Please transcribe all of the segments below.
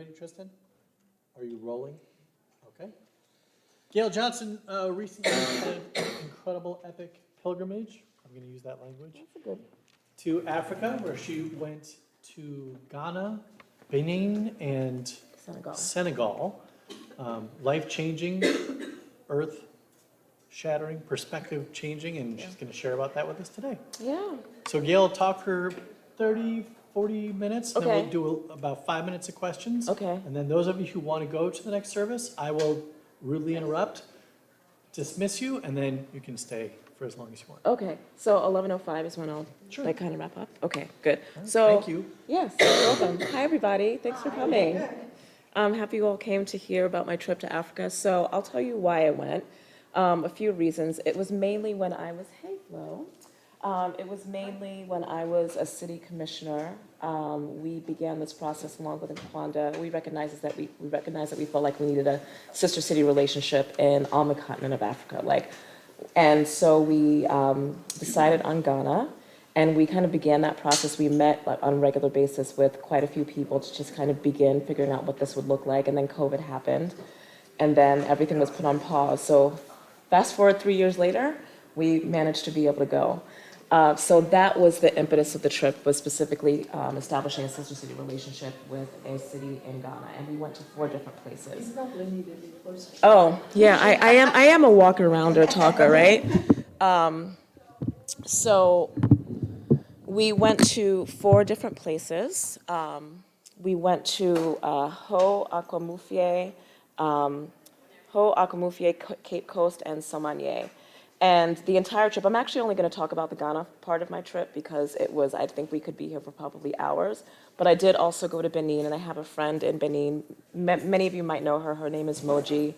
ready, Tristan? Are you rolling? Okay. Gail Johnson recently had an incredible epic pilgrimage, I'm going to use that language, That's a good. to Africa, where she went to Ghana, Benin, and Senegal. Life-changing, earth-shattering, perspective-changing, and she's going to share about that with us today. Yeah. So Gail will talk for 30, 40 minutes, and then Okay. we'll do about 5 minutes of questions. Okay. And then those of you who want to go to the next service, I will rudely interrupt, dismiss you, and then you can stay for as long as you want. Okay. So 11:05 is when I'll Sure. like kind of wrap up. Okay. Good. Right, So thank you. Yes. You're welcome. Hi everybody. Thanks for coming. I'm happy you all came to hear about my trip to Africa. So I'll tell you why I went. A few reasons. It was mainly when I was It was mainly when I was a city commissioner. We began this process along with Nkwanda. We recognized that we felt like we needed a sister city relationship in on the continent of Africa. And so we decided on Ghana, and we kind of began that process. We met on a regular basis with quite a few people to just kind of begin figuring out what this would look like. And then COVID happened, and then everything was put on pause. So fast forward 3 years later, we managed to be able to go. So that was the impetus of the trip, was specifically establishing a sister city relationship with a city in Ghana, and we went to 4 different places. Oh, yeah, I am a walk-arounder talker, right? So we went to 4 different places. We went to Ho Akwamufie, Cape Coast, and Somanye. And the entire trip, I'm actually only going to talk about the Ghana part of my trip because I think we could be here for probably hours. But I did also go to Benin, and I have a friend in Benin. Many of you might know her. Her name is Moji,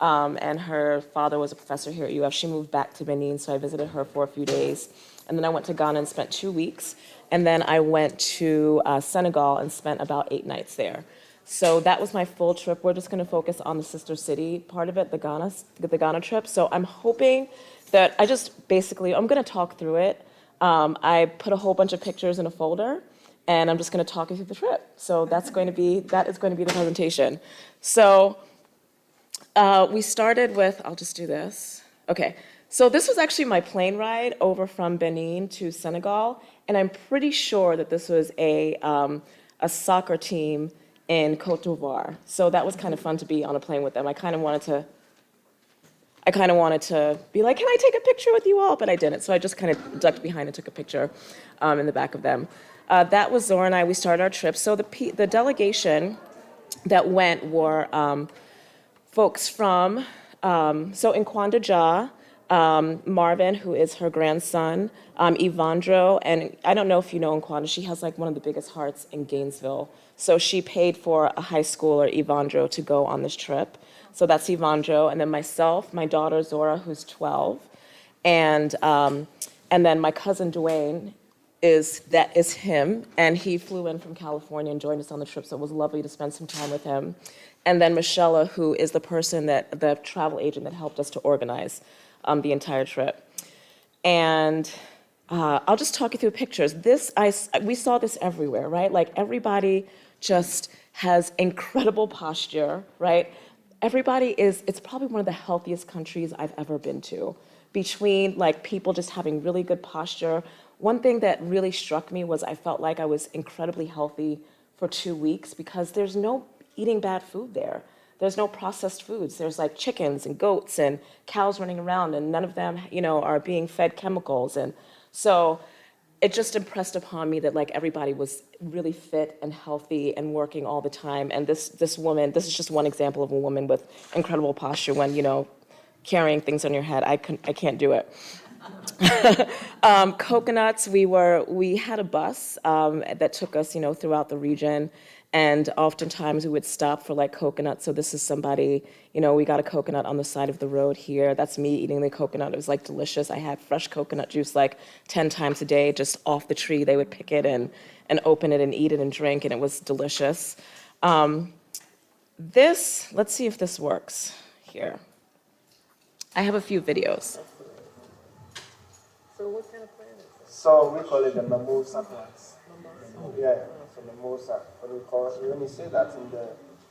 and her father was a professor here at UF. She moved back to Benin, so I visited her for a few days. And then I went to Ghana and spent 2 weeks. And then I went to Senegal and spent about 8 nights there. So that was my full trip. We're just going to focus on the sister city part of it, the Ghana trip. So I'm hoping that I'm going to talk through it. I put a whole bunch of pictures in a folder, and I'm just going to talk you through the trip. So that is going to be the presentation. So we started with, I'll just do this. Okay. So this was actually my plane ride over from Benin to Senegal, and I'm pretty sure that this was a soccer team in Côte d'Ivoire. So that was kind of fun to be on a plane with them. I kind of wanted to be like, can I take a picture with you all? But I didn't. So I just kind of ducked behind and took a picture in the back of them. That was Zora and I. We started our trip. So the delegation that went were folks from, in Kwanda, Marvin, who is her grandson, Ivandro, and I don't know if you know Nkwanda, she has like one of the biggest hearts in Gainesville. So she paid for a high schooler, Ivandro, to go on this trip. So that's Ivandro, and then myself, my daughter Zora, who's 12, and then my cousin Dwayne is him, and he flew in from California and joined us on the trip. So it was lovely to spend some time with him. And then Michelle, who is the travel agent that helped us to organize the entire trip. And I'll just talk you through pictures. We saw this everywhere, right? Like everybody just has incredible posture, right? It's probably one of the healthiest countries I've ever been to. Between like people just having really good posture. One thing that really struck me was I felt like I was incredibly healthy for 2 weeks because there's no eating bad food there. There's no processed foods. There's like chickens and goats and cows running around, and none of them, are being fed chemicals. And so it just impressed upon me that like everybody was really fit and healthy and working all the time. And this woman, this is just one example of a woman with incredible posture when, carrying things on your head. I can't do it. Coconuts, we had a bus that took us, throughout the region. And oftentimes we would stop for like coconuts. So this is somebody, we got a coconut on the side of the road here. That's me eating the coconut. It was like delicious. I had fresh coconut juice like 10 times a day, just off the tree. They would pick it and open it and eat it and drink, and it was delicious. Let's see if this works here. I have a few videos. So what kind of plant is it? So we call it the mimosa plant. Yeah. So mimosa. When you say that in the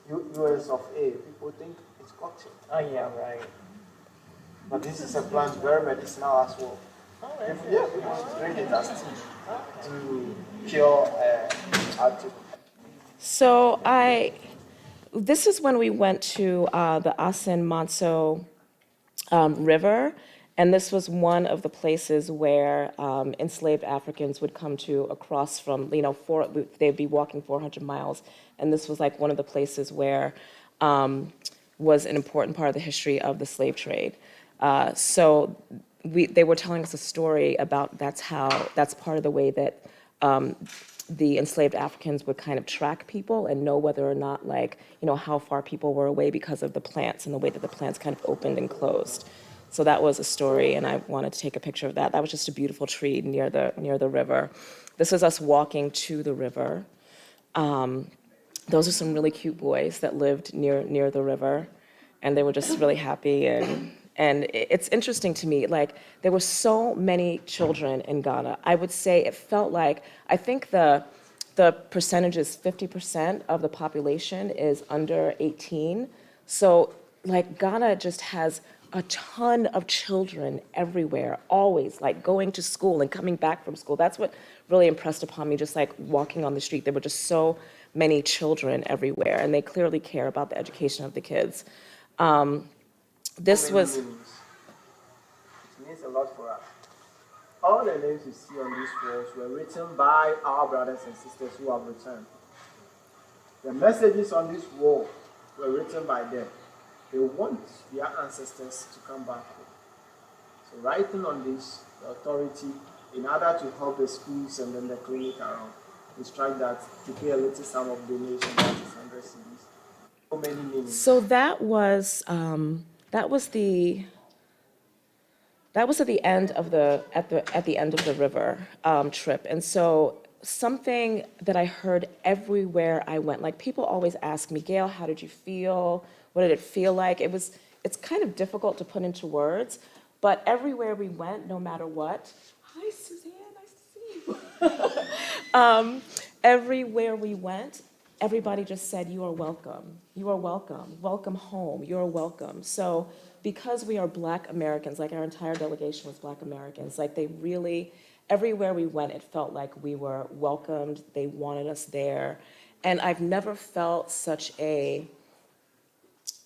US of A, people think it's cocktail. Oh, yeah, right. But this is a plant very medicinal as well. Oh, If, that's yeah, people drink it as tea to cure heartache. So this is when we went to the Asen Manso River, and this was one of the places where enslaved Africans would come to across from, they'd be walking 400 miles, and this was like one of the places where was an important part of the history of the slave trade. So they were telling us a story about that's part of the way that the enslaved Africans would kind of track people and know whether or not, how far people were away because of the plants and the way that the plants kind of opened and closed. So that was a story, and I wanted to take a picture of that. That was just a beautiful tree near the river. This is us walking to the river. Those are some really cute boys that lived near the river, and they were just really happy. And it's interesting to me, there were so many children in Ghana. I would say it felt like, I think the percentage is 50% of the population is under 18. So Ghana just has a ton of children everywhere, always, going to school and coming back from school. That's what really impressed upon me, just walking on the street. There were just so many children everywhere, and they clearly care about the education of the kids. This was... It means a lot for us. All the names you see on these walls were written by our brothers and sisters who have returned. The messages on this wall were written by them. They want their ancestors to come back home. So writing on this, the authority, in order to help the schools and then the clinic around, instruct that to pay a little sum of donation, that is 100 cedis. So many meanings. So that was at the end of the river trip, and so something that I heard everywhere I went, people always ask me, Gail, how did you feel? What did it feel like? It's kind of difficult to put into words, but everywhere we went, no matter what, hi Suzanne, nice to see you. Everywhere we went, everybody just said, you are welcome. You are welcome. Welcome home. You are welcome. So because we are Black Americans, our entire delegation was Black Americans, they really, everywhere we went, it felt like we were welcomed. They wanted us there. And I've never felt such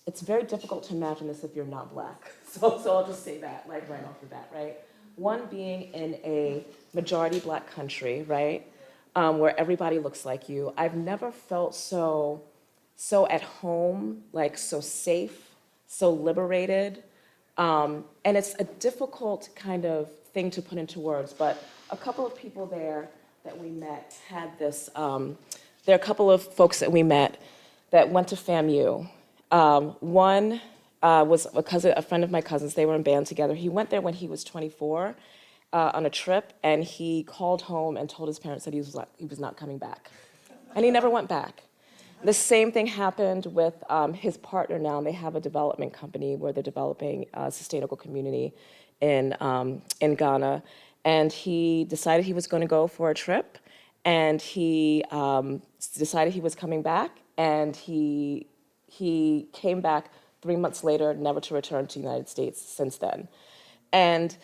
it's very difficult to imagine this if you're not Black. So I'll just say that, right off the bat, right? One, being in a majority Black country, right? Where everybody looks like you. I've never felt so at home, so safe, so liberated. And it's a difficult kind of thing to put into words, but a couple of people there that we met had this, there are a couple of folks that we met that went to FAMU. One was a friend of my cousin's. They were in band together. He went there when he was 24 on a trip, and he called home and told his parents that he was not coming back. And he never went back. The same thing happened with his partner now, and they have a development company where they're developing a sustainable community in Ghana. And he decided he was going to go for a trip, and he decided he was coming back, and he came back 3 months later, never to return to the United States since then. And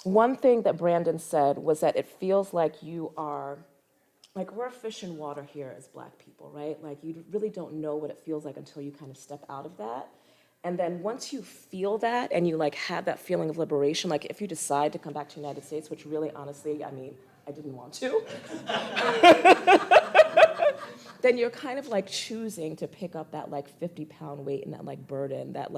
one thing that Brandon said was that it feels like you are, we're a fish in water here as Black people, right? You really don't know what it feels like until you kind of step out of that. And then once you feel that and you have that feeling of liberation, if you decide to come back to the United States, which really, honestly, I didn't want to, then you're kind of choosing to pick up that 50-pound weight and that burden, that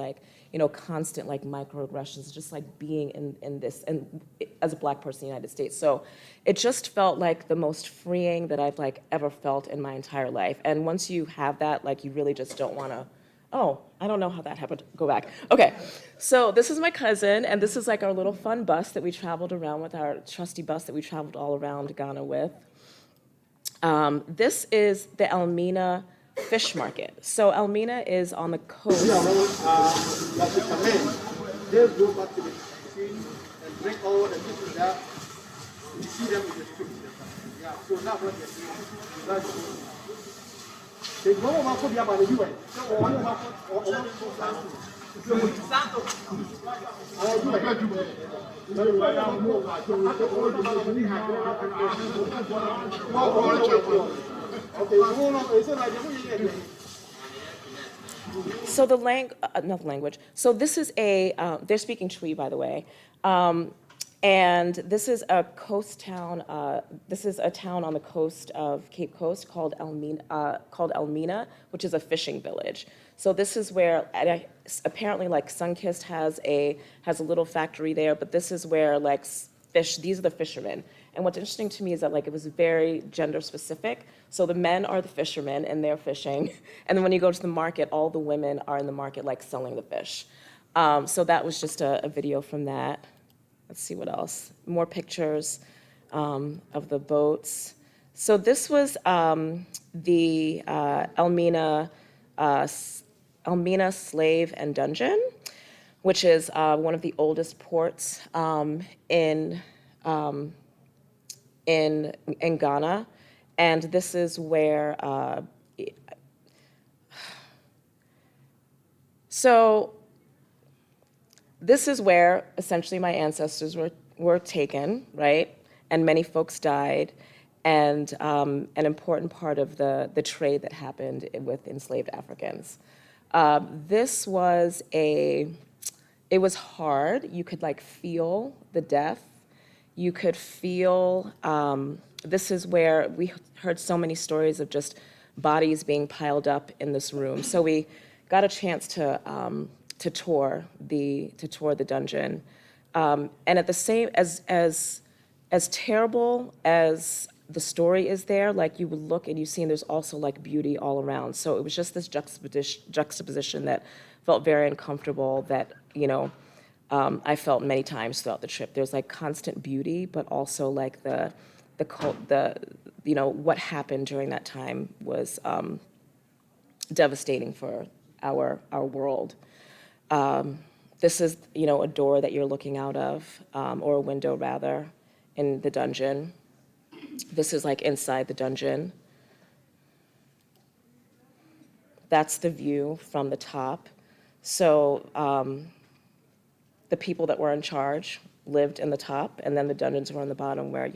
constant microaggressions, just being in this, and as a Black person in the United States. So it just felt like the most freeing that I've ever felt in my entire life. And once you have that, you really just don't want to, oh, I don't know how that happened. Go back. Okay, so this is my cousin, and this is our little fun bus that we traveled around with, our trusty bus that we traveled all around Ghana with. This is the Elmina fish market. So Elmina is on the coast. They go back to the machine and bring all the people that you see them in the street. Yeah, so now what they're doing, So not the language. So this is they're speaking Tree, by the way. And this is a coast town, this is a town on the coast of Cape Coast called Elmina, which is a fishing village. So this is where, apparently like Sunkist has a little factory there, but this is where like these are the fishermen. And what's interesting to me is that like it was very gender specific. So the men are the fishermen and they're fishing. And then when you go to the market, all the women are in the market like selling the fish. So that was just a video from that. Let's see what else. More pictures of the boats. So this was the Elmina Slave and Dungeon, which is one of the oldest ports in Ghana. And this is where, this is where essentially my ancestors were taken, right? And many folks died. And an important part of the trade that happened with enslaved Africans. It was hard. You could like feel the death. You could feel, this is where we heard so many stories of just bodies being piled up in this room. So we got a chance to tour the dungeon. And at the same, as terrible as the story is there, like you would look and you see, and there's also like beauty all around. So it was just this juxtaposition that felt very uncomfortable that, I felt many times throughout the trip. There's like constant beauty, but also like what happened during that time was devastating for our world. This is, a door that you're looking out of, or a window rather, in the dungeon. This is like inside the dungeon. That's the view from the top. So the people that were in charge lived in the top, and then the dungeons were on the bottom where,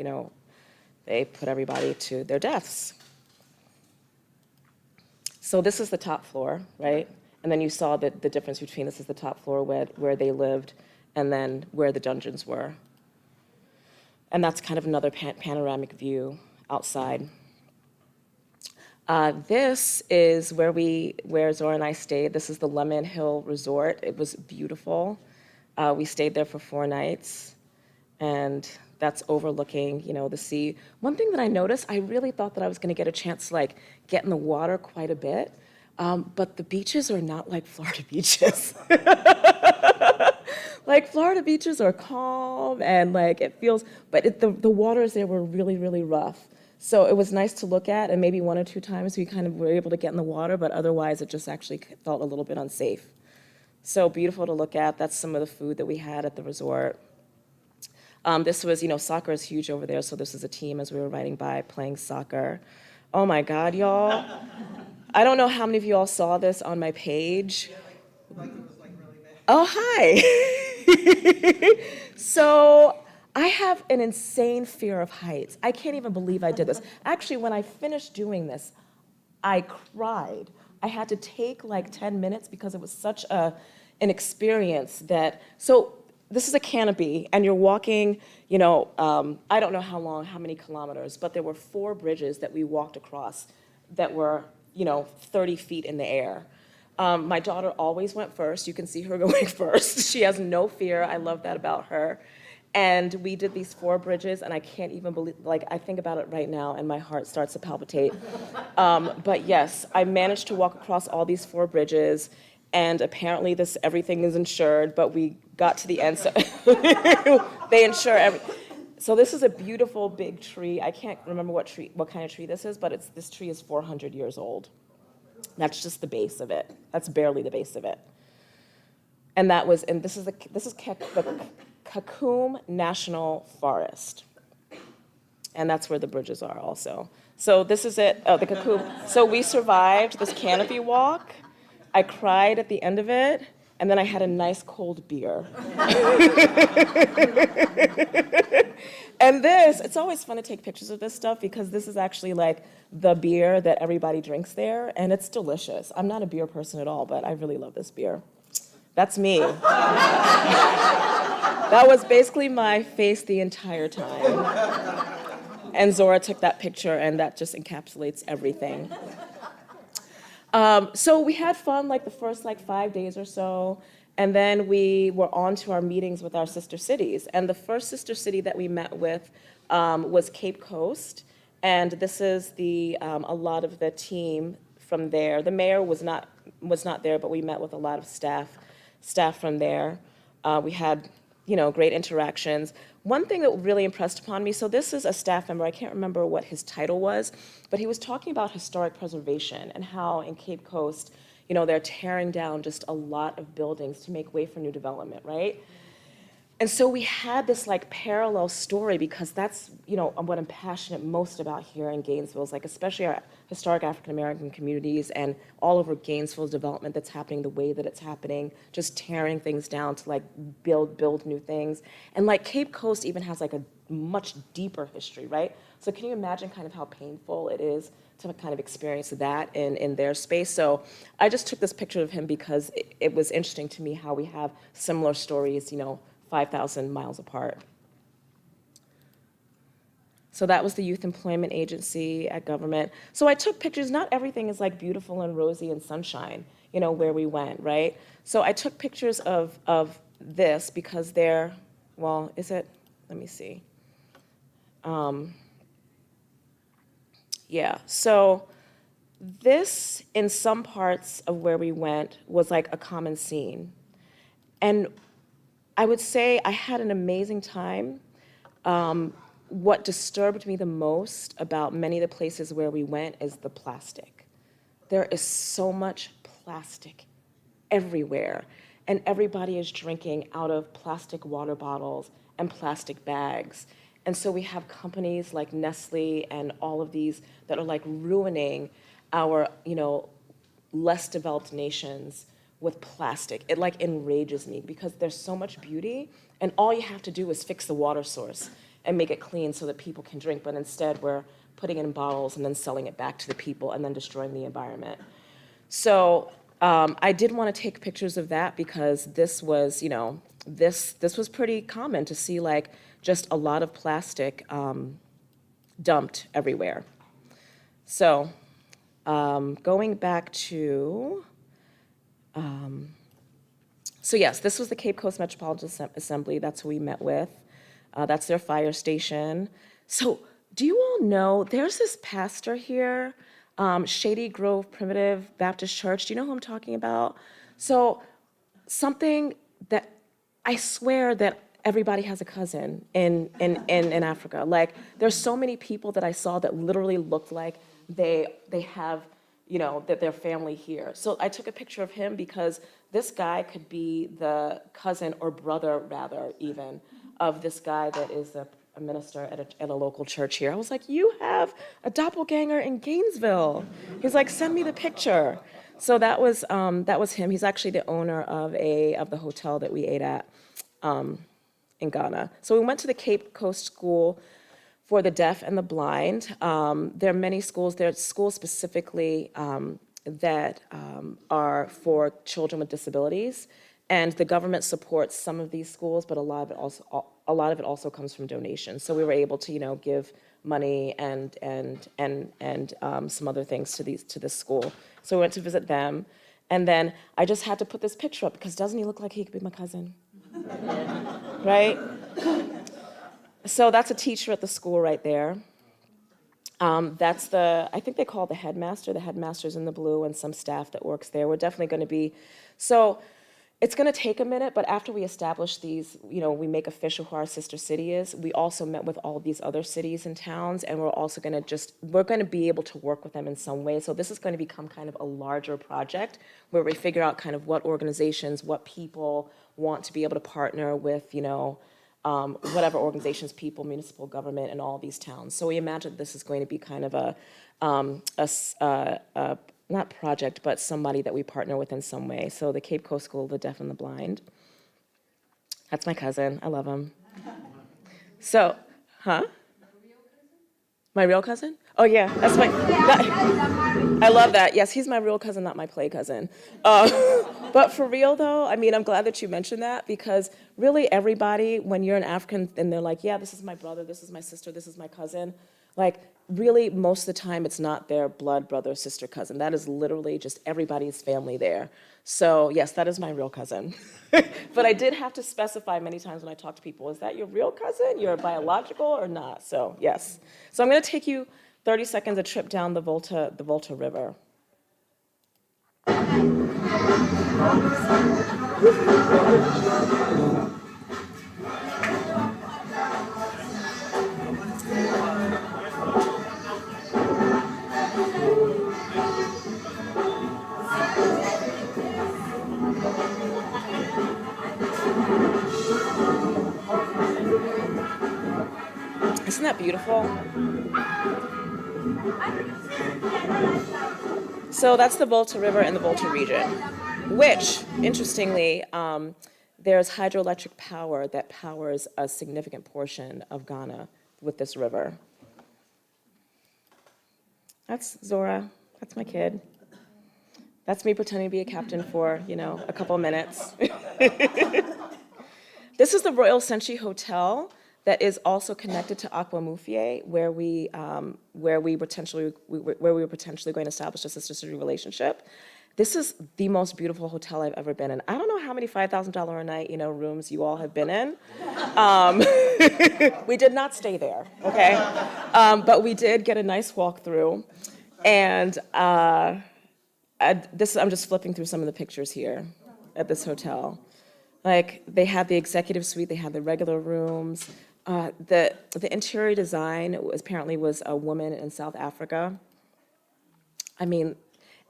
they put everybody to their deaths. So this is the top floor, right? And then you saw the difference between this is the top floor where they lived and then where the dungeons were. And that's kind of another panoramic view outside. This is where Zora and I stayed. This is the Lemon Hill Resort. It was beautiful. We stayed there for 4 nights, and that's overlooking, the sea. One thing that I noticed, I really thought that I was going to get a chance to like get in the water quite a bit, but the beaches are not like Florida beaches. Like Florida beaches are calm and like it feels, but the waters there were really, really rough. So it was nice to look at, and maybe 1 or 2 times we kind of were able to get in the water, but otherwise it just actually felt a little bit unsafe. So beautiful to look at. That's some of the food that we had at the resort. This was, soccer is huge over there, so this is a team as we were riding by playing soccer. Oh my God, y'all. I don't know how many of you all saw this on my page. Oh, hi. So I have an insane fear of heights. I can't even believe I did this. Actually, when I finished doing this, I cried. I had to take like 10 minutes because it was such an experience that, so this is a canopy and you're walking, I don't know how many kilometers, but there were 4 bridges that we walked across that were, 30 feet in the air. My daughter always went first. You can see her going first. She has no fear. I love that about her. And we did these 4 bridges, and I can't even believe, like, I think about it right now, and my heart starts to palpitate. But yes, I managed to walk across all these 4 bridges, and apparently everything is insured, but we got to the end, so they insure everything. So this is a beautiful big tree. I can't remember what kind of tree this is, but this tree is 400 years old. That's just the base of it. That's barely the base of it. And this is the Cocoon National Forest. And that's where the bridges are also. So this is it, oh, the Cocoon. So we survived this canopy walk. I cried at the end of it, and then I had a nice cold beer. And this, it's always fun to take pictures of this stuff because this is actually like the beer that everybody drinks there, and it's delicious. I'm not a beer person at all, but I really love this beer. That's me. That was basically my face the entire time. And Zora took that picture, and that just encapsulates everything. So we had fun like the first 5 days or so, and then we were on to our meetings with our sister cities. And the first sister city that we met with was Cape Coast, and this is a lot of the team from there. The mayor was not there, but we met with a lot of staff from there. We had great interactions. One thing that really impressed upon me, so this is a staff member, I can't remember what his title was, but he was talking about historic preservation and how in Cape Coast, they're tearing down just a lot of buildings to make way for new development, right? And so we had this parallel story because that's, what I'm passionate most about here in Gainesville is especially our historic African American communities and all over Gainesville's development that's happening the way that it's happening, just tearing things down to build new things. And Cape Coast even has a much deeper history, right? So can you imagine kind of how painful it is to kind of experience that in their space? So I just took this picture of him because it was interesting to me how we have similar stories, 5,000 miles apart. So that was the Youth Employment Agency at government. So I took pictures. Not everything is beautiful and rosy and sunshine, where we went, right? So I took pictures of this because is it? Let me see. Yeah, so this, in some parts of where we went, was a common scene. And I would say I had an amazing time. What disturbed me the most about many of the places where we went is the plastic. There is so much plastic everywhere, and everybody is drinking out of plastic water bottles and plastic bags. And so we have companies like Nestle and all of these that are ruining our, less developed nations with plastic. It enrages me because there's so much beauty, and all you have to do is fix the water source and make it clean so that people can drink, but instead we're putting it in bottles and then selling it back to the people and then destroying the environment. So I did want to take pictures of that because this was, this was pretty common to see just a lot of plastic dumped everywhere. So going back to, so yes, this was the Cape Coast Metropolitan Assembly. That's who we met with. That's their fire station. So do you all know, there's this pastor here, Shady Grove Primitive Baptist Church. Do you know who I'm talking about? So something that I swear that everybody has a cousin in Africa. There's so many people that I saw that literally looked like they have, that their family here. So I took a picture of him because this guy could be the cousin or brother, rather, even, of this guy that is a minister at a local church here. I was like, you have a doppelganger in Gainesville. He's like, send me the picture. So that was him. He's actually the owner of the hotel that we ate at in Ghana. So we went to the Cape Coast School for the deaf and the blind. There are many schools. There are schools specifically that are for children with disabilities, and the government supports some of these schools, but a lot of it also comes from donations. So we were able to give money and some other things to this school. So we went to visit them, and then I just had to put this picture up because doesn't he look like he could be my cousin? Right? So that's a teacher at the school right there. That's I think they call it the headmaster. The headmaster's in the blue and some staff that works there. We're definitely going to be, so it's going to take a minute, but after we establish these, we make official who our sister city is, we also met with all of these other cities and towns, and we're also going to be able to work with them in some way. So this is going to become kind of a larger project where we figure out kind of what organizations, what people want to be able to partner with, whatever organizations, people, municipal government, in all these towns. So we imagine this is going to be kind of not project, but somebody that we partner with in some way. So the Cape Coast School of the Deaf and the Blind. That's my cousin. I love him. So, huh? My real cousin? Oh yeah, that's I love that. Yes, he's my real cousin, not my play cousin. But for real though, I mean, I'm glad that you mentioned that, because really everybody, when you're an African and they're like, yeah, this is my brother, this is my sister, this is my cousin, like really most of the time it's not their blood brother, sister, cousin. That is literally just everybody's family there. So yes, that is my real cousin. But I did have to specify many times when I talk to people, is that your real cousin, your biological or not? So yes. So I'm gonna take you 30 seconds a trip down the Volta River. Isn't that beautiful? So that's the Volta River and the Volta region, which, interestingly, there's hydroelectric power that powers a significant portion of Ghana with this river. That's Zora. That's my kid. That's me pretending to be a captain for, a couple of minutes. This is the Royal Senchi Hotel that is also connected to Akwamufie, where we were potentially going to establish a sister-sister relationship. This is the most beautiful hotel I've ever been in. I don't know how many $5,000 a night, rooms you all have been in. We did not stay there, okay? But we did get a nice walkthrough, and I'm just flipping through some of the pictures here at this hotel. Like, they had the executive suite, they had the regular rooms. The interior design apparently was a woman in South Africa. I mean,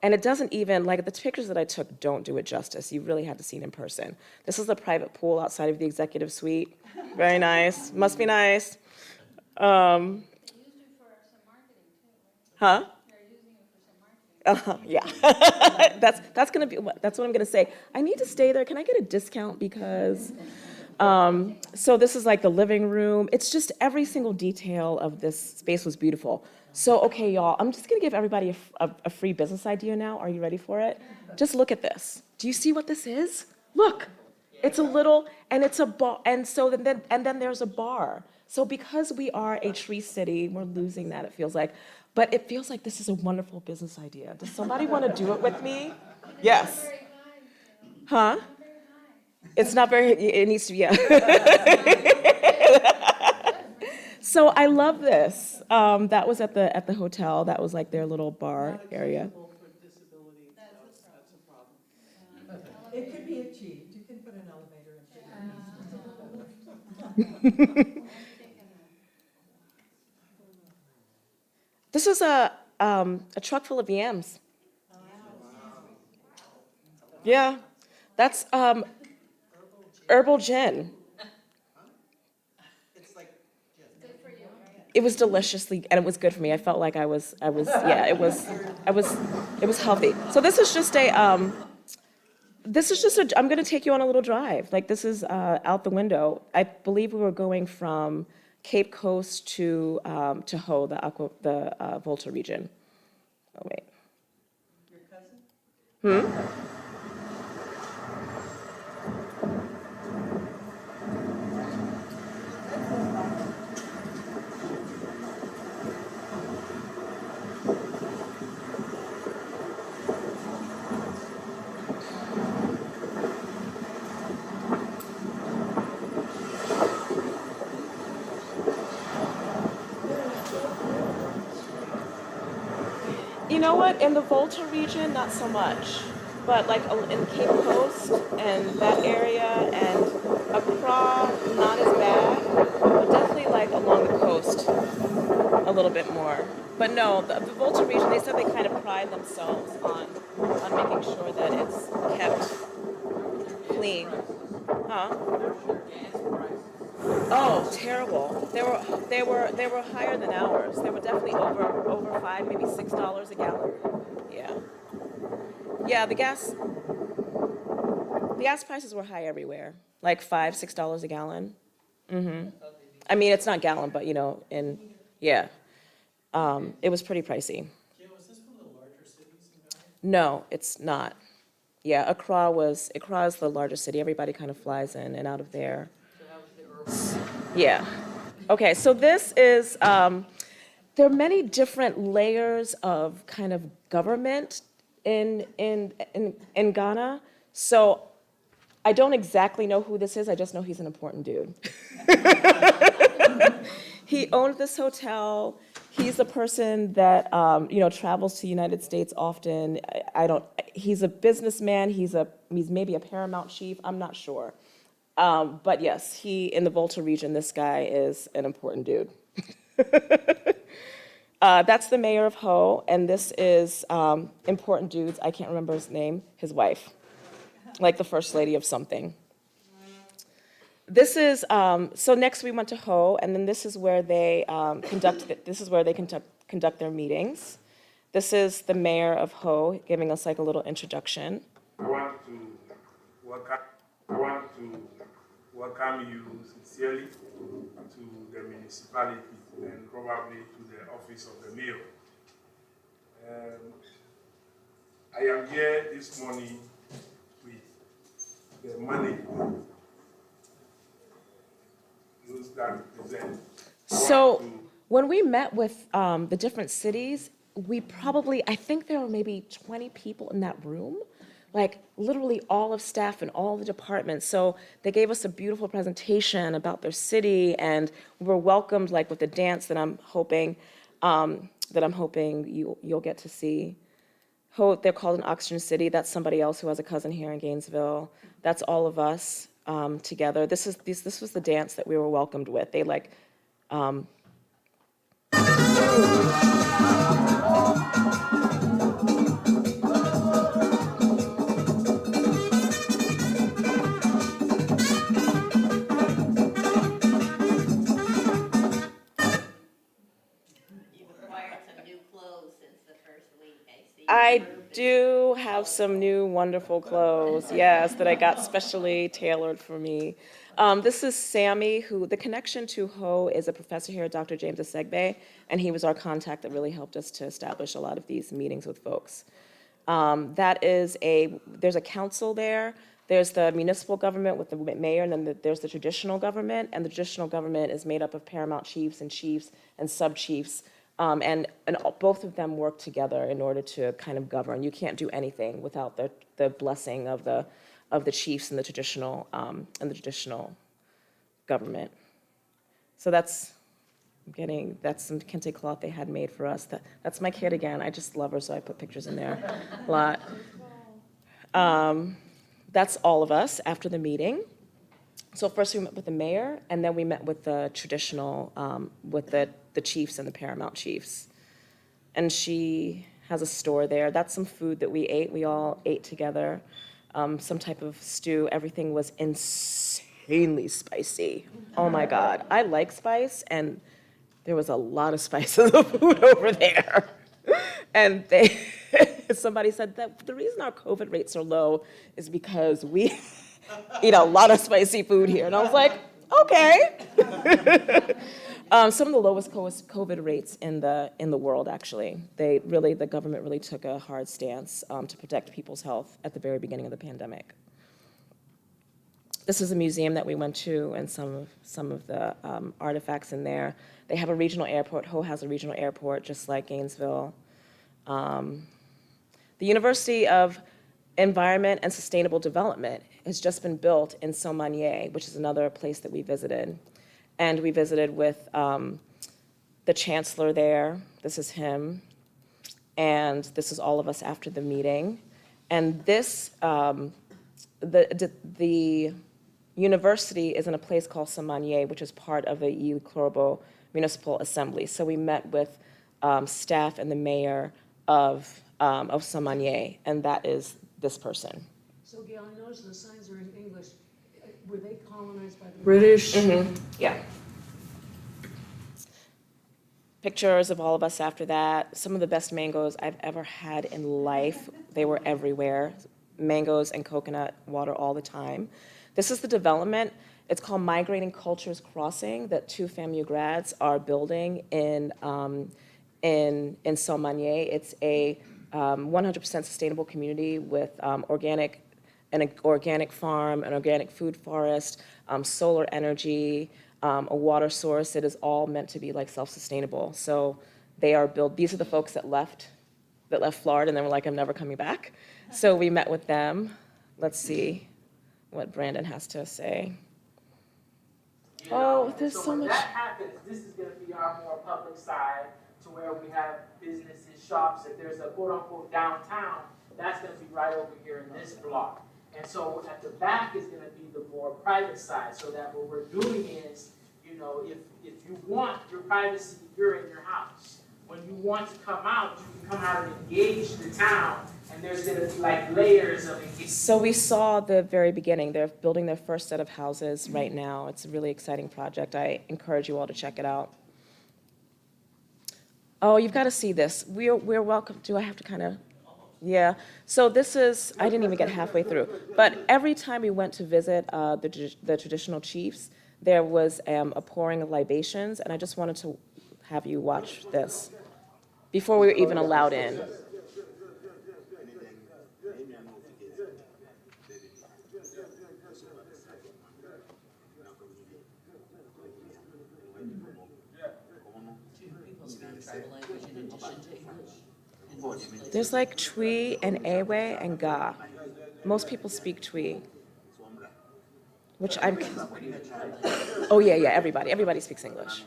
and it doesn't even, like, the pictures that I took don't do it justice. You really had to see it in person. This is the private pool outside of the executive suite. Very nice. Must be nice. Huh? Yeah. That's what I'm gonna say. I need to stay there. Can I get a discount? Because so this is like the living room. It's just every single detail of this space was beautiful. So okay, y'all, I'm just gonna give everybody a free business idea now. Are you ready for it? Just look at this. Do you see what this is? Look, it's a little, and it's a bar, and so then there's a bar. So because we are a tree city, we're losing that, it feels like. But it feels like this is a wonderful business idea. Does somebody want to do it with me? Yes. Huh? It's not very, it needs to be, yeah. So I love this. That was at the hotel. That was like their little bar area. That's a problem. It could be achieved. You can put an elevator in. This is a truck full of yams. Yeah, that's herbal gin. It's like It was deliciously, and it was good for me. I felt like I was, yeah, it was healthy. So this is just I'm gonna take you on a little drive. Like this is out the window. I believe we were going from Cape Coast to Ho, the Volta region. Oh wait. your cousin? You know what? In the Volta region, not so much. But like in Cape Coast and that area and Accra, not as bad. But definitely like along the coast a little bit more. But no, the Volta region, they said they kind of pride themselves on making sure that it's kept clean. Huh? Oh, terrible. They were higher than ours. They were definitely over $5, maybe $6 a gallon. Yeah. Yeah, the gas prices were high everywhere. Like $5, $6 a gallon. I mean, it's not gallon, but yeah. It was pretty pricey. Gail, is this one of the larger cities in Ghana? No, it's not. Yeah, Accra is the largest city. Everybody kind of flies in and out of there. Yeah. Okay, so this is, there are many different layers of kind of government in Ghana. So I don't exactly know who this is. I just know he's an important dude. He owned this hotel. He's a person that travels to the United States often. He's a businessman. He's maybe a paramount chief. I'm not sure. But yes, in the Volta region, this guy is an important dude. That's the mayor of Ho, and this is important dudes. I can't remember his name. His wife, like the first lady of something. This is so. Next, we went to Ho, and then this is where they conduct their meetings. This is the mayor of Ho giving us like a little introduction. I want to welcome you sincerely to the municipality and probably to the office of the mayor. I am here this morning with the management, those that represent. So when we met with the different cities, I think there were maybe 20 people in that room, like literally all of staff and all the departments. So they gave us a beautiful presentation about their city, and we were welcomed like with a dance that I'm hoping you'll get to see. They're called an Oxygen City. That's somebody else who has a cousin here in Gainesville. That's all of us together. This was the dance that we were welcomed with. They like. I do have some new wonderful clothes, yes, that I got specially tailored for me. This is Sammy, who, the connection to Ho is a professor here, Dr. James Asegbe, and he was our contact that really helped us to establish a lot of these meetings with folks. There's a council there. There's the municipal government with the mayor, and then there's the traditional government, and the traditional government is made up of paramount chiefs and sub-chiefs. And both of them work together in order to kind of govern. You can't do anything without the blessing of the chiefs and the traditional government. So that's some kente cloth they had made for us. That's my kid again. I just love her, so I put pictures in there a lot. That's all of us after the meeting. So first we met with the mayor, and then we met with the traditional, with the chiefs and the paramount chiefs. And she has a store there. That's some food that we ate. We all ate together. Some type of stew. Everything was insanely spicy. Oh my God. I like spice, and there was a lot of spice in the food over there. And somebody said that the reason our COVID rates are low is because we eat a lot of spicy food here. And I was like, okay. Some of the lowest COVID rates in the world, actually. The government really took a hard stance to protect people's health at the very beginning of the pandemic. This is a museum that we went to, and some of the artifacts in there. They have a regional airport. Ho has a regional airport, just like Gainesville. The University of Environment and Sustainable Development has just been built in Somanié, which is another place that we visited. And we visited with the chancellor there. This is him. And this is all of us after the meeting. And this, the university is in a place called Somanié, which is part of the Ilikorobo Municipal Assembly. So we met with staff and the mayor of Somanié, and that is this person. So Gail, I noticed the signs are in English. colonized by the British. Yeah. Pictures of all of us after that. Some of the best mangoes I've ever had in life. They were everywhere. Mangoes and coconut water all the time. This is the development. It's called Migrating Cultures Crossing that two FAMU grads are building in Saumanier. It's a 100% sustainable community with an organic farm, an organic food forest, solar energy, a water source. It is all meant to be like self-sustainable. So they are these are the folks that left Florida and then were like, I'm never coming back. So we met with them. Let's see what Brandon has to say. You know, There's so so when much. that happens, this is going to be our more public side to where we have businesses, shops. If there's a quote unquote downtown, that's going to be right over here in this block. And so at the back is going to be the more private side, so that what we're doing is, you know, if you want your privacy, you're in your house. When you want to come out, you can come out and engage the town, and there's going to be like layers of engagement. So we saw the very beginning. They're building their first set of houses right now. It's a really exciting project. I encourage you all to check it out. Oh, you've got to see this. We're welcome. Do I have to kind of? Yeah. So this is, I didn't even get halfway through. But every time we went to visit the traditional chiefs, there was a pouring of libations, and I just wanted to have you watch this before we were even allowed in. There's like Twi and Ewe and Ga. Most people speak Twi, which I'm. Oh yeah, everybody speaks English.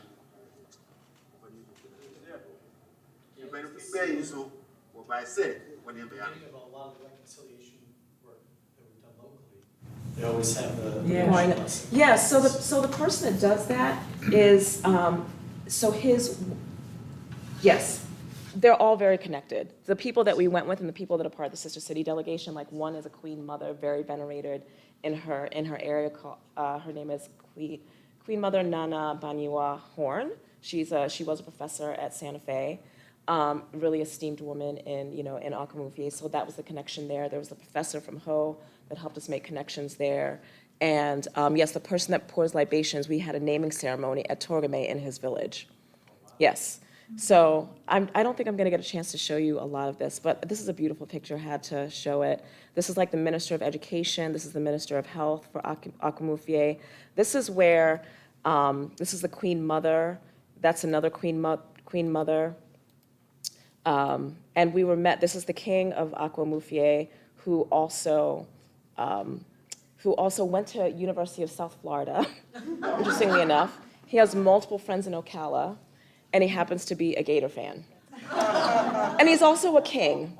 Thinking about a lot of the reconciliation work that we've done locally, they always have the. Yeah. So the person that does that is yes, they're all very connected. The people that we went with and the people that are part of the Sister City delegation, like one is a Queen Mother, very venerated in her area. Her name is Queen Mother Nana Baniwa Horn. She was a professor at Santa Fe. Really esteemed woman in Akamufie. So that was the connection there. There was a professor from Ho that helped us make connections there. And yes, the person that pours libations, we had a naming ceremony at Torgame in his village. Yes. So I don't think I'm going to get a chance to show you a lot of this, but this is a beautiful picture. I had to show it. This is like the Minister of Education. This is the Minister of Health for Akamufie. This is where, this is the Queen Mother. That's another Queen Mother. And we were met, this is the King of Akamufie, who also went to University of South Florida, interestingly enough. He has multiple friends in Ocala. And he happens to be a Gator fan. And he's also a king.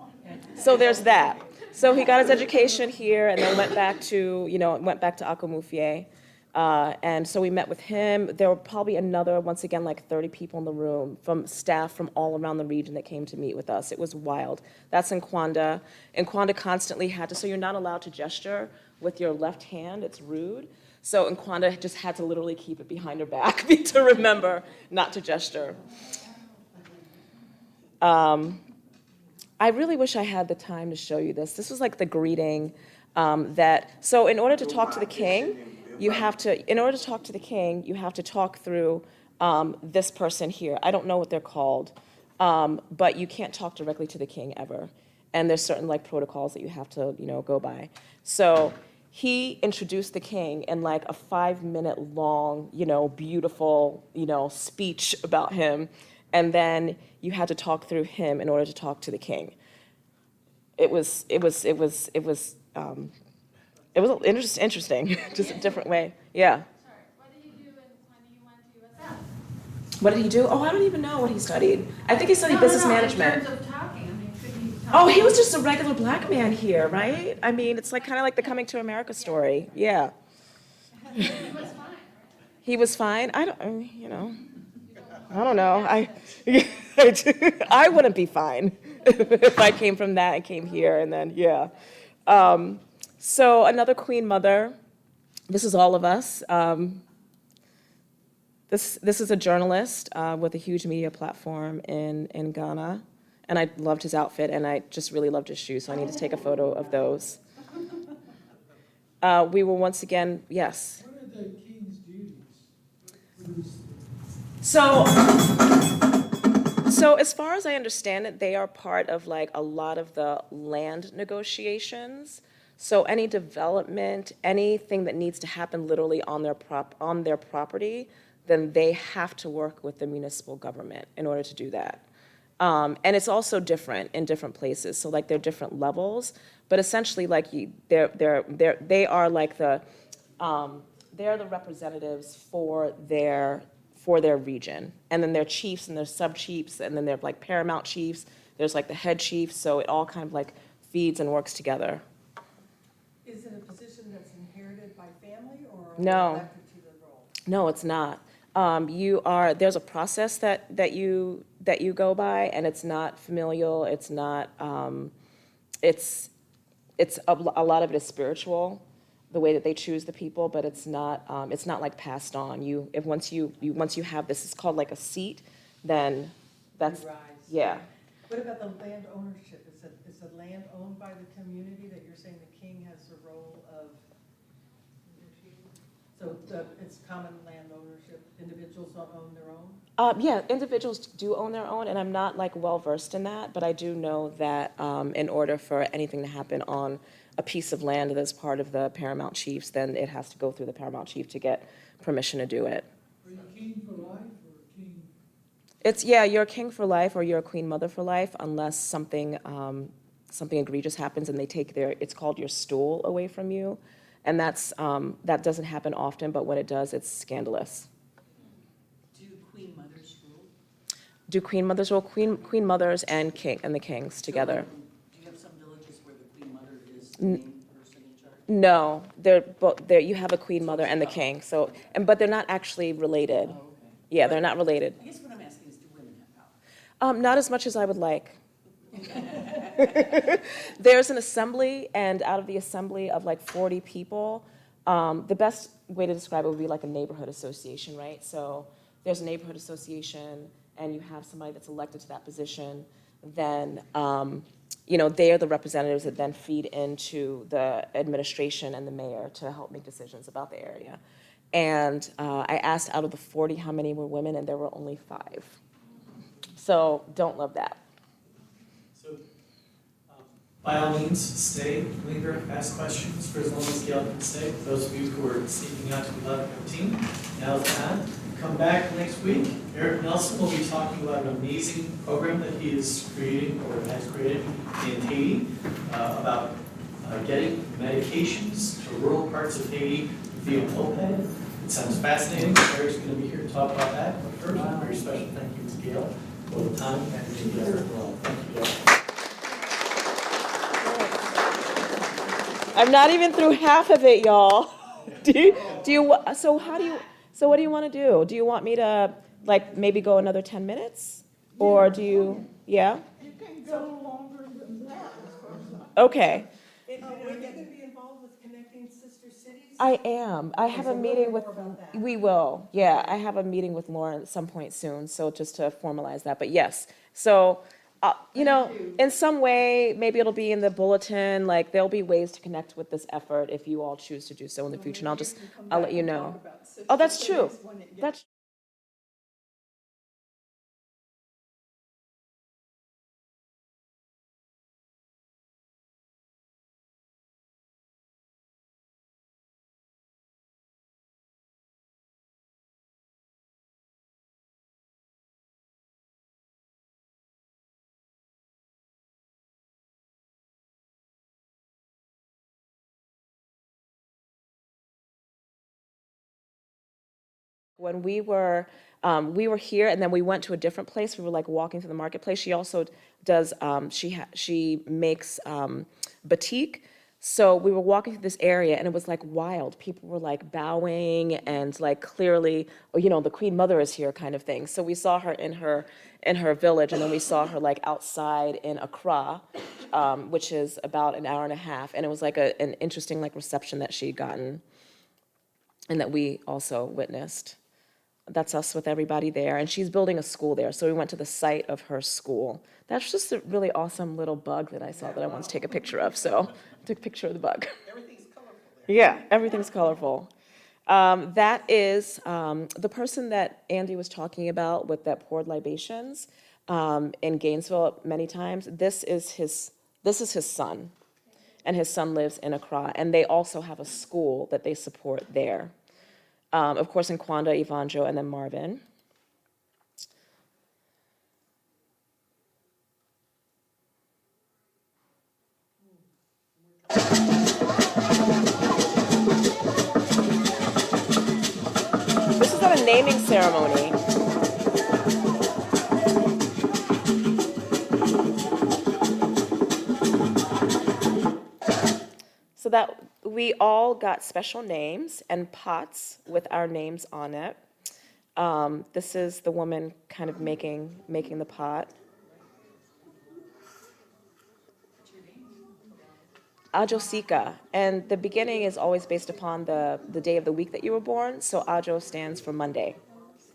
So there's that. So he got his education here and then went back to Akamufie. And so we met with him. There were probably another, once again, like 30 people in the room from staff from all around the region that came to meet with us. It was wild. That's Nkwanda. Nkwanda constantly had to, so you're not allowed to gesture with your left hand. It's rude. So Nkwanda just had to literally keep it behind her back to remember not to gesture. I really wish I had the time to show you this. This was like the greeting so in order to talk to the king, you have to talk through this person here. I don't know what they're called, but you can't talk directly to the king ever. And there's certain like protocols that you have to, go by. So he introduced the king in like a 5-minute long, beautiful, speech about him. And then you had to talk through him in order to talk to the king. It was interesting, just a different way. Yeah. Sorry, what did you do when you went to USF? What did he do? Oh, I don't even know what he studied. I think he studied business management. In terms of talking, I mean, could he talk? Oh, he was just a regular black man here, right? I mean, it's like kind of like the Coming to America story. Yeah. He was fine, right? He was fine. I don't know. I wouldn't be fine if I came from that and came here and then, yeah. So another Queen Mother. This is all of us. This is a journalist with a huge media platform in Ghana, and I loved his outfit, and I just really loved his shoes, so I need to take a photo of those. We will once again, yes. What are the king's duties? So as far as I understand it, they are part of like a lot of the land negotiations. So any development, anything that needs to happen literally on their property, then they have to work with the municipal government in order to do that. And it's also different in different places. So like there are different levels, but essentially like they are like they're the representatives for their region. And then they're chiefs and there's sub-chiefs and then they're like paramount chiefs. There's like the head chief, so it all kind of like feeds and works together. Is it a position that's inherited by family or No. elected to the role? No, it's not. There's a process that you go by, and it's not familial, it's not, it's a lot of it is spiritual, the way that they choose the people, but it's not like passed on. Once you have this, it's called like a seat, then that's, You rise. yeah. What about the land ownership? Is the land owned by the community that you're saying the king has the role of? So it's common land ownership, individuals don't own their own? Yeah, individuals do own their own, and I'm not like well-versed in that, but I do know that in order for anything to happen on a piece of land that's part of the paramount chiefs, then it has to go through the paramount chief to get permission to do it. Are you king for life or king? You're a king for life or you're a queen mother for life unless something egregious happens and they take it's called your stool away from you. And that doesn't happen often, but when it does, it's scandalous. Do queen mothers rule? Do queen mothers rule? Queen mothers and the kings together. Do you have some villages where the queen mother is the main person in charge? No, you have a queen mother and the king. But they're not actually related. Oh, okay. Yeah, they're not related. I guess what I'm asking is, do women have power? Not as much as I would like. There's an assembly, and out of the assembly of like 40 people, the best way to describe it would be like a neighborhood association, right? So there's a neighborhood association, and you have somebody that's elected to that position. Then, they are the representatives that then feed into the administration and the mayor to help make decisions about the area. And I asked out of the 40 how many were women, and there were only 5. So don't love that. So, by all means, stay, linger, ask questions for as long as Gail can stay. For those of you who are sneaking out to 11:15, now's the time. Come back next week. Eric Nelson will be talking about an amazing program that he is creating or has created in Haiti about getting medications to rural parts of Haiti via moped. It sounds fascinating. Eric's going to be here to talk about that. But first, a very special thank you to Gail for the time and energy effort as well. Thank you, Gail. I'm not even through half of it, y'all. So what do you want to do? Do you want me to like maybe go another 10 minutes? Or do you, yeah? You can go longer than that, as far as Okay, Are you going to be involved with Connecting Sister Cities? I am. I have a so we'll meeting learn with, more about that. we will, yeah. I have a meeting with Lauren at some point soon, so just to formalize that, but yes. So, in some way, maybe it'll be in the bulletin, like there'll be ways to connect with this effort if you all choose to do so in the future, and I'll let you know. Oh, that's true. That's when we were here, and then we went to a different place. We were like walking through the marketplace. She also does. She makes batik. So we were walking through this area, and it was like wild. People were like bowing and like clearly, the Queen Mother is here, kind of thing. So we saw her in her village, and then we saw her like outside in Accra, which is about an hour and a half. And it was like an interesting like reception that she'd gotten. and that we also witnessed. That's us with everybody there, and she's building a school there, so we went to the site of her school. That's just a really awesome little bug that I saw that I wanted to take a picture of, so I took a picture of the bug. Everything's colorful there. Yeah, everything's colorful. That is the person that Andy was talking about with that poured libations in Gainesville many times. This is his son, and his son lives in Accra, and they also have a school that they support there. Of course, in Kwanda, Ivanjo, and then Marvin. This is at a naming ceremony. So that we all got special names and pots with our names on it. This is the woman kind of making the pot. Ajo Sika, and the beginning is always based upon the day of the week that you were born, so Ajo stands for Monday.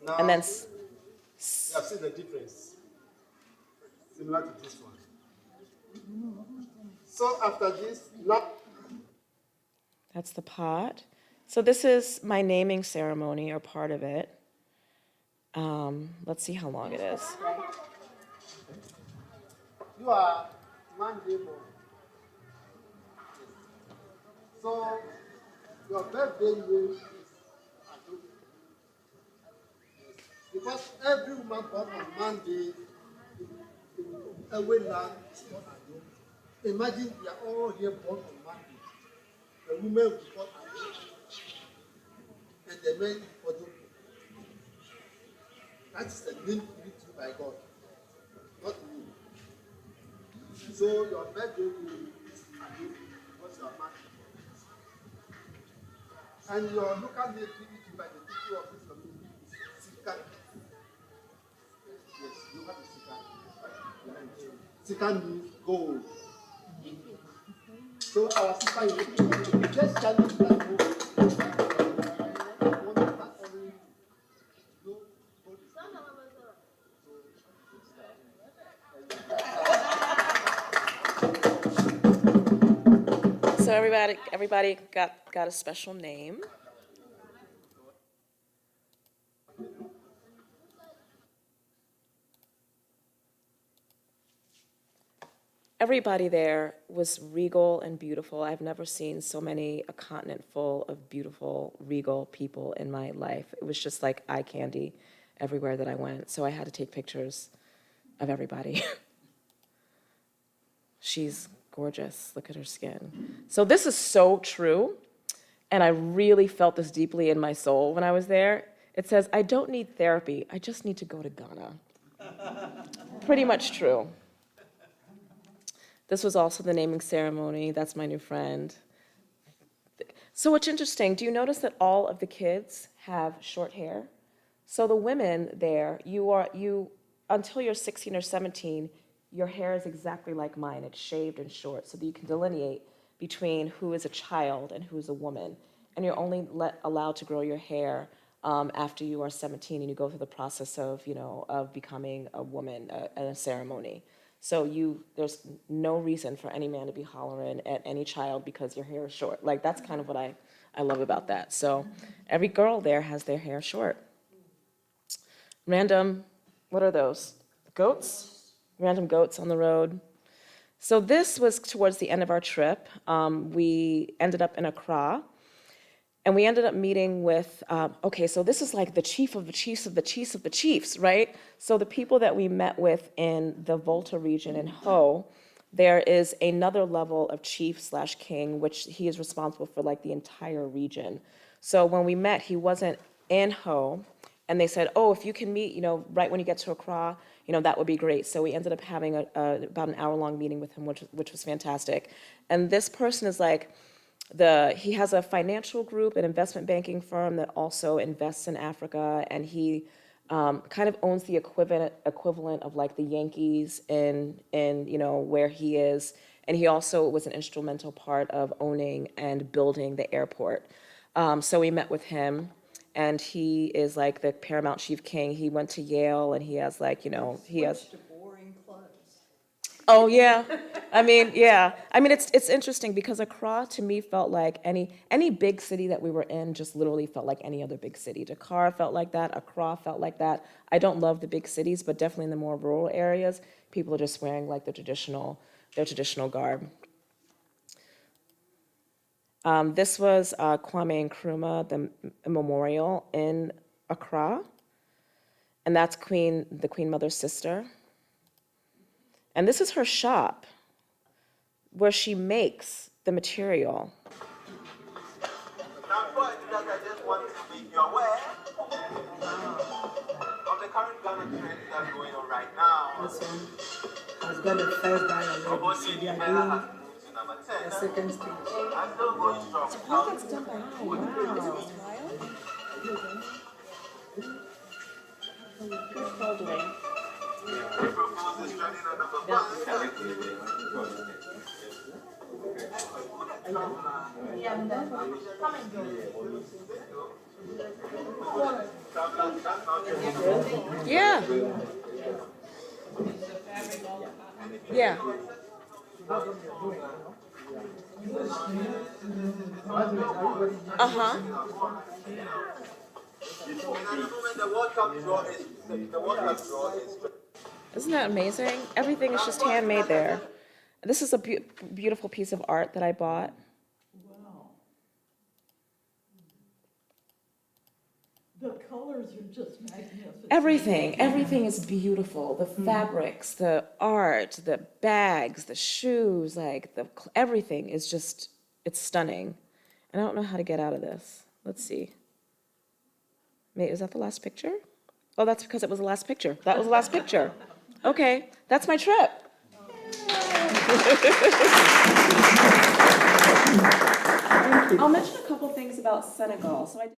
Now, And then, you have seen the difference, similar to this one. So after this, that's the pot. So this is my naming ceremony, or part of it. Let's see how long it is. you are Monday born. So your birthday name is Ado. Because every woman born on Monday in every land is born Ado. Imagine we are all here born on Monday. The woman will be born Ado. And the men Odo. That is the name given to you by God, not me. So your birthday name is Ado because you are Monday. And your local name given to you by the people of this community is Sika. Yes, you have a Sika. Sika means gold. So our Sika is just challenge that gold. So everybody got a special name. Everybody there was regal and beautiful. I've never seen so many, a continent full of beautiful, regal people in my life. It was just like eye candy everywhere that I went. So I had to take pictures of everybody. She's gorgeous. Look at her skin. So this is so true. And I really felt this deeply in my soul when I was there. It says, I don't need therapy. I just need to go to Ghana. Pretty much true. This was also the naming ceremony. That's my new friend. So what's interesting, do you notice that all of the kids have short hair? So the women there, until you're 16 or 17, your hair is exactly like mine. It's shaved and short so that you can delineate between who is a child and who is a woman. And you're only allowed to grow your hair after you are 17 and you go through the process of becoming a woman at a ceremony. So there's no reason for any man to be hollering at any child because your hair is short. Like, that's kind of what I love about that. So every girl there has their hair short. Random, what are those? Goats? Random goats on the road. So this was towards the end of our trip. We ended up in Accra. And we ended up meeting with, so this is like the chief of the chiefs of the chiefs of the chiefs, right? So the people that we met with in the Volta region in Ho, there is another level of chief/king, which he is responsible for like the entire region. So when we met, he wasn't in Ho, and they said, oh, if you can meet, right when you get to Accra, that would be great. So we ended up having about an hour-long meeting with him, which was fantastic. And this person is like, he has a financial group, an investment banking firm that also invests in Africa, and he kind of owns the equivalent of like the Yankees in where he is, and he also was an instrumental part of owning and building the airport. So we met with him, and he is like the Paramount Chief King. He went to Yale, and he has like, he has. Switch to boring clothes. Oh, yeah. I mean, yeah. I mean, it's interesting because Accra to me felt like any big city that we were in just literally felt like any other big city. Dakar felt like that. Accra felt like that. I don't love the big cities, but definitely in the more rural areas, people are just wearing like their traditional garb. This was Kwame Nkrumah, the memorial in Accra, and that's the Queen Mother's sister. And this is her shop, where she makes the material. Now, before I do that, I just want to make you aware of the current Ghana trend that's going on right now. This one has got the first guy already, so they are doing the second stage. I'm still going strong. That's done by hand. Wow. Good folding. We propose this trending on number 5. Yeah. Yeah. Uh-huh. And at the moment, the World Cup draw is Isn't that amazing? Everything is just handmade there. This is a beautiful piece of art that I bought. Wow. The colors are just magnificent. Everything is beautiful. The fabrics, the art, the bags, the shoes, like everything is just, it's stunning. And I don't know how to get out of this. Let's see. Is that the last picture? Oh, that's because it was the last picture. That was the last picture. Okay, that's my trip. I'll mention a couple things about Senegal. So I